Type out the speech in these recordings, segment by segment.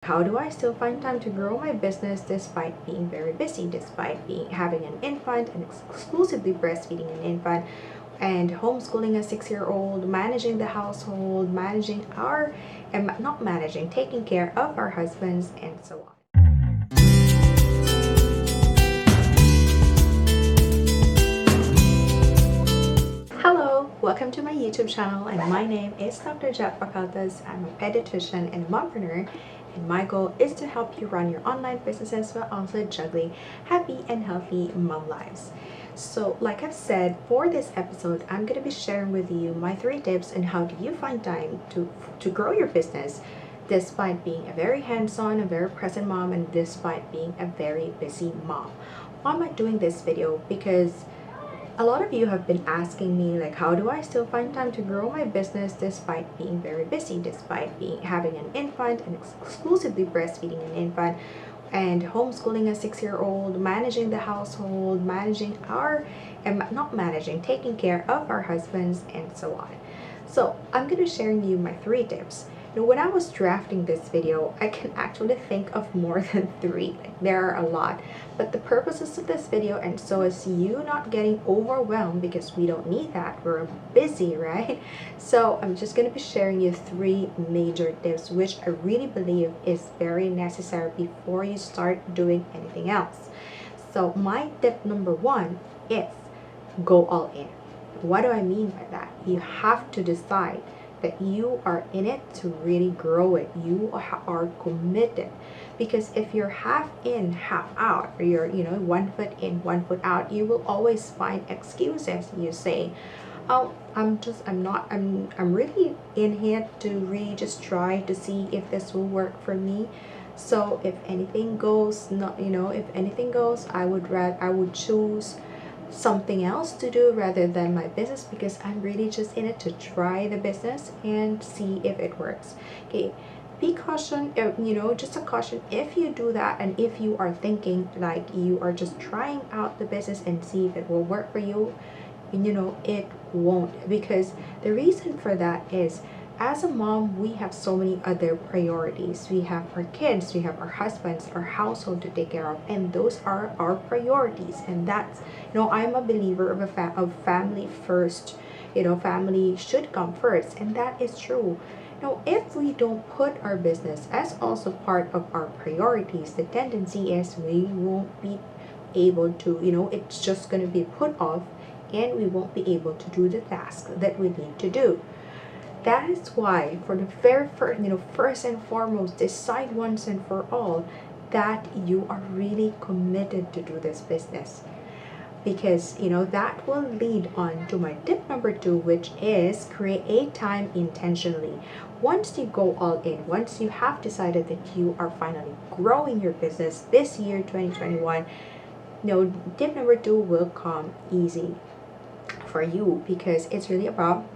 How do I still find time to grow my business despite being very busy, despite having an infant and exclusively breastfeeding an infant and homeschooling a 6-year-old, managing the household, managing our, and not managing, taking care of our husbands, and so on. Hello, welcome to my YouTube channel, and my name is Dr. Jet. I'm a pediatrician and mompreneur, and my goal is to help you run your online businesses while also juggling happy and healthy mom lives. So like I've said, for this episode, I'm going to be sharing with you my 3 tips on how do you find time to grow your business despite being a very hands-on, a very present mom, and despite being a very busy mom. Why am I doing this video? Because a lot of you have been asking me, like, how do I still find time to grow my business despite being very busy, despite having an infant and exclusively breastfeeding an infant and homeschooling a 6-year-old, managing the household, managing our, and not managing, taking care of our husbands, and so on. So I'm going to share with you my 3 tips. Now, when I was drafting this video, I can actually think of more than 3. There are a lot, but the purposes of this video, and so is you not getting overwhelmed, because we don't need that. We're busy, right? So I'm just going to be sharing you 3 major tips, which I really believe is very necessary before you start doing anything else. So my tip number 1 is go all in. What do I mean by that? You have to decide that you are in it to really grow it. You are committed, because if you're half in, half out, or you're 1 foot in, 1 foot out, you will always find excuses. You say, oh, I'm really in here to really just try to see if this will work for me. So if anything goes, if anything goes, I would choose something else to do rather than my business, because I'm really just in it to try the business and see if it works. Okay, be caution, just a caution, if you do that and if you are thinking like you are just trying out the business and see if it will work for you, it won't. Because the reason for that is, as a mom, we have so many other priorities. We have our kids, we have our husbands, our household to take care of, and those are our priorities. And that's, I'm a believer of family first. Family should come first, and that is true. Now, if we don't put our business as also part of our priorities, the tendency is we won't be able to, it's just going to be put off, and we won't be able to do the task that we need to do. That is why, for the very first and foremost, decide once and for all that you are really committed to do this business. Because, that will lead on to my tip number 2, which is create time intentionally. Once you go all in, once you have decided that you are finally growing your business this year, 2021, tip number 2 will come easy for you, because it's really about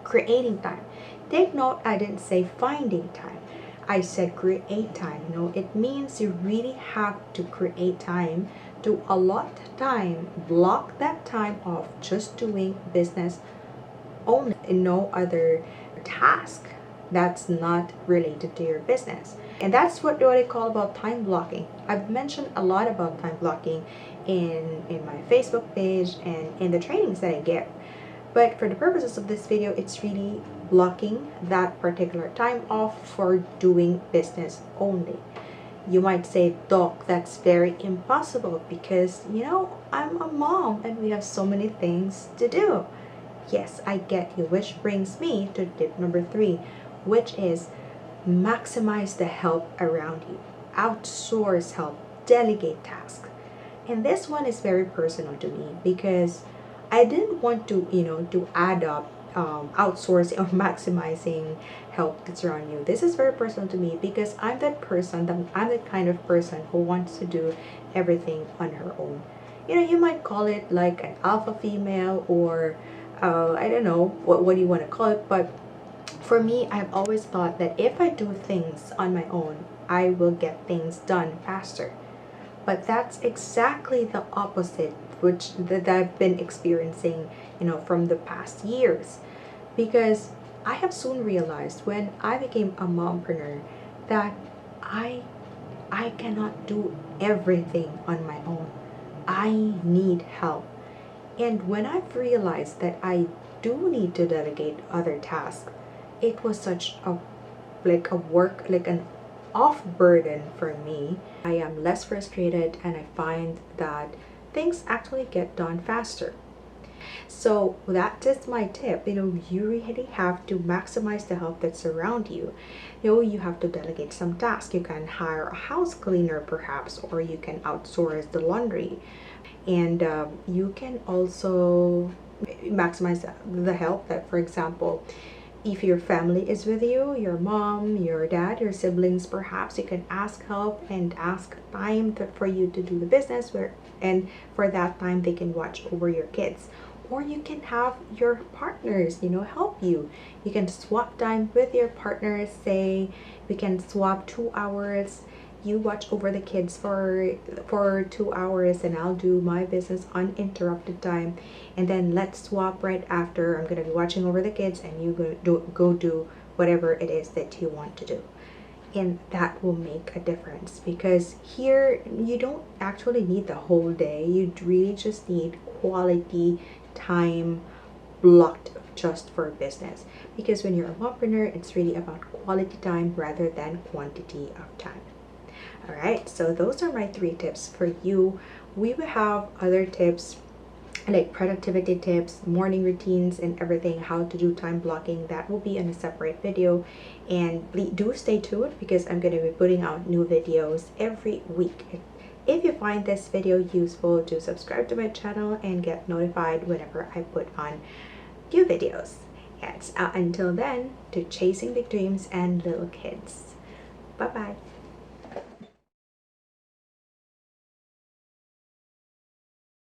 creating time. Take note, I didn't say finding time. I said create time. It means you really have to create time, to allot time, block that time off just doing business only, and no other task that's not related to your business. And that's what I call about time blocking. I've mentioned a lot about time blocking in my Facebook page and in the trainings that I give. But for the purposes of this video, it's really blocking that particular time off for doing business only. You might say, Doc, that's very impossible because, I'm a mom and we have so many things to do. Yes, I get you, which brings me to tip number 3, which is maximize the help around you. Outsource help, delegate tasks. And this one is very personal to me, because I didn't want to, to add up outsourcing or maximizing help that's around you. This is very personal to me, because I'm that kind of person who wants to do everything on her own. You might call it like an alpha female, or I don't know what do you want to call it. But for me, I've always thought that if I do things on my own, I will get things done faster. But that's exactly the opposite, which that I've been experiencing, from the past years. Because I have soon realized when I became a mompreneur that I cannot do everything on my own. I need help. And when I've realized that I do need to delegate other tasks, it was such a like a work like an off burden for me. I am less frustrated and I find that things actually get done faster. So that is my tip. You really have to maximize the help that's around you. You have to delegate some tasks. You can hire a house cleaner perhaps, or you can outsource the laundry. And you can also maximize the help that, for example, if your family is with you, your mom, your dad, your siblings, perhaps you can ask help and ask time for you to do the business and for that time they can watch over your kids. Or you can have your partners, help you. You can swap time with your partners. Say we can swap 2 hours. You watch over the kids for 2 hours and I'll do my business uninterrupted time, and then let's swap right after. I'm gonna be watching over the kids and you go do whatever it is that you want to do. And that will make a difference, because here you don't actually need the whole day. You really just need quality time blocked just for business, because when you're a mompreneur, it's really about quality time rather than quantity of time. All right, so those are my 3 tips for you. We will have other tips like productivity tips, morning routines, and everything, how to do time blocking. That will be in a separate video, and do stay tuned because I'm going to be putting out new videos every week. If you find this video useful, do subscribe to my channel and get notified whenever I put on new videos. Yes, until then, to chasing big dreams and little kids. Bye bye.